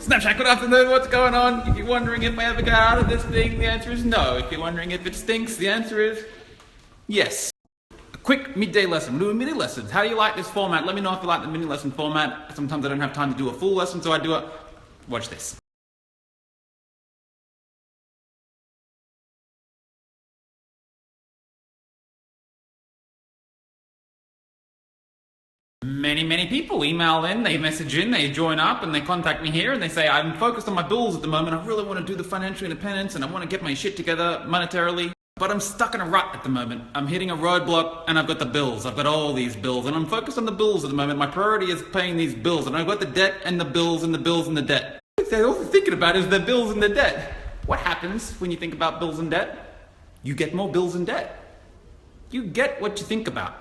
Snapchat, good afternoon, what's going on? If you're wondering if I ever get out of this thing, the answer is no. If you're wondering if it stinks, the answer is yes. A quick midday lesson. We're doing mini lessons. How do you like this format? Let me know if you like the mini lesson format. Sometimes I don't have time to do a full lesson, so I do it. Watch this. Many people email in, they message in, they join up, and they contact me here, and they say, I'm focused on my bills at the moment, I really want to do the financial independence, and I want to get my shit together monetarily, but I'm stuck in a rut at the moment. I'm hitting a roadblock, and I've got the bills. I've got all these bills, and I'm focused on the bills at the moment. My priority is paying these bills, and I've got the debt, and the bills, and the bills, and the debt. What they're also thinking about is the bills and the debt. What happens when you think about bills and debt? You get more bills and debt. You get what you think about.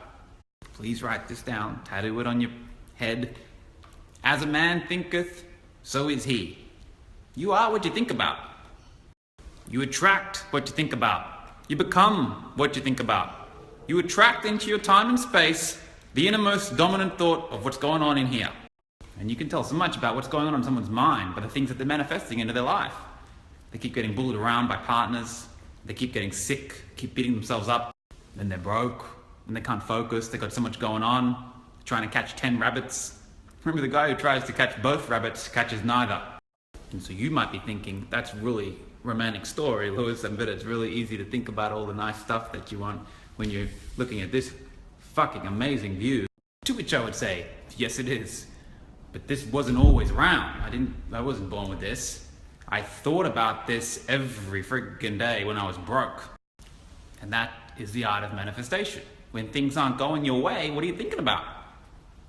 Please write this down, tattoo it on your head. As a man thinketh, so is he. You are what you think about. You attract what you think about. You become what you think about. You attract into your time and space the innermost dominant thought of what's going on in here. And you can tell so much about what's going on in someone's mind by the things that they're manifesting into their life. They keep getting bullied around by partners. They keep getting sick, keep beating themselves up. Then they're broke. And they can't focus, they've got so much going on, trying to catch 10 rabbits. Remember, the guy who tries to catch both rabbits catches neither. And so you might be thinking, that's really romantic story, Lewis, but it's really easy to think about all the nice stuff that you want when you're looking at this fucking amazing view. To which I would say, yes it is. But this wasn't always around. I wasn't born with this. I thought about this every friggin' day when I was broke. And that is the art of manifestation. When things aren't going your way, what are you thinking about?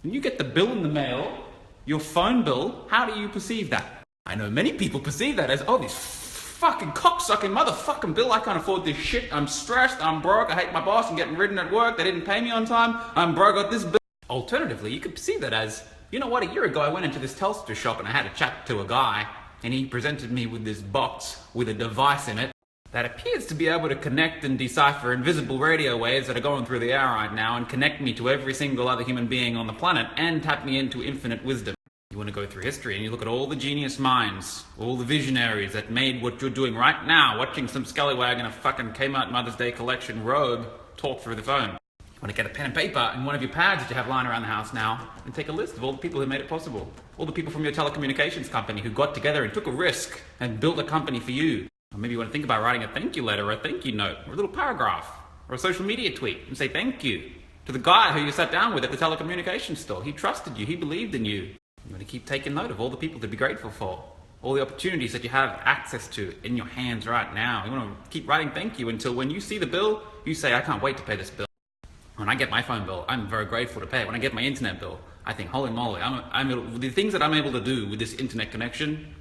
When you get the bill in the mail, your phone bill, how do you perceive that? I know many people perceive that as, oh, this fucking cocksucking motherfucking bill, I can't afford this shit, I'm stressed, I'm broke, I hate my boss, I'm getting ridden at work, they didn't pay me on time, I'm broke, I got this bill. Alternatively, you could perceive that as, you know what, a year ago I went into this Telstra shop and I had a chat to a guy, and he presented me with this box with a device in it that appears to be able to connect and decipher invisible radio waves that are going through the air right now and connect me to every single other human being on the planet and tap me into infinite wisdom. You want to go through history and you look at all the genius minds, all the visionaries that made what you're doing right now, watching some scallywag in a fucking Kmart Mother's Day collection robe talk through the phone. You want to get a pen and paper and one of your pads that you have lying around the house now and take a list of all the people who made it possible. All the people from your telecommunications company who got together and took a risk and built a company for you. Or maybe you want to think about writing a thank you letter or a thank you note or a little paragraph or a social media tweet and say thank you to the guy who you sat down with at the telecommunications store. He trusted you. He believed in you. You want to keep taking note of all the people to be grateful for, all the opportunities that you have access to in your hands right now. You want to keep writing thank you until when you see the bill, you say, I can't wait to pay this bill. When I get my phone bill, I'm very grateful to pay it. When I get my internet bill, I think, holy moly, the things that I'm able to do with this internet connection,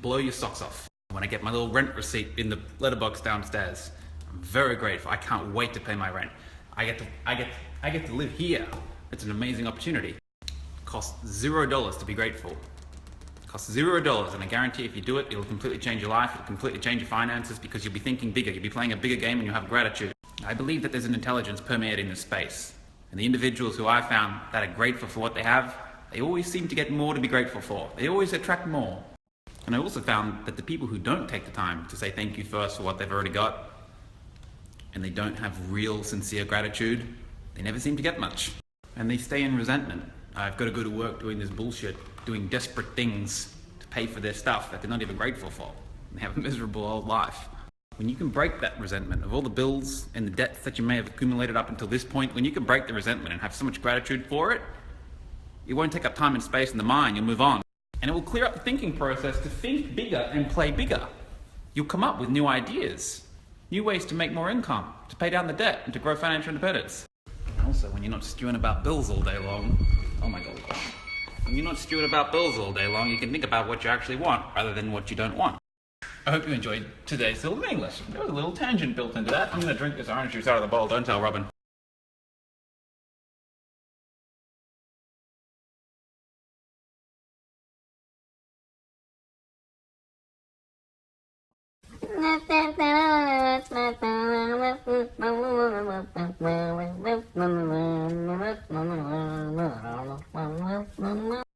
blow your socks off. When I get my little rent receipt in the letterbox downstairs, I'm very grateful. I can't wait to pay my rent. I get to live here. It's an amazing opportunity. It costs $0 to be grateful. It costs $0, and I guarantee if you do it, it'll completely change your life. It'll completely change your finances because you'll be thinking bigger. You'll be playing a bigger game and you'll have gratitude. I believe that there's an intelligence permeating this space. And the individuals who I found that are grateful for what they have, they always seem to get more to be grateful for. They always attract more. And I also found that the people who don't take the time to say thank you first for what they've already got, and they don't have real, sincere gratitude, they never seem to get much. And they stay in resentment. I've got to go to work doing this bullshit, doing desperate things to pay for their stuff that they're not even grateful for. They have a miserable old life. When you can break that resentment of all the bills and the debts that you may have accumulated up until this point, when you can break the resentment and have so much gratitude for it, it won't take up time and space in the mind, you'll move on. And it will clear up the thinking process to think bigger and play bigger. You'll come up with new ideas, new ways to make more income, to pay down the debt, and to grow financial independence. And also, when you're not stewing about bills all day long, oh my God. When you're not stewing about bills all day long, you can think about what you actually want, rather than what you don't want. I hope you enjoyed today's little mini lesson. There was a little tangent built into that. I'm going to drink this orange juice out of the bowl, don't tell Robin.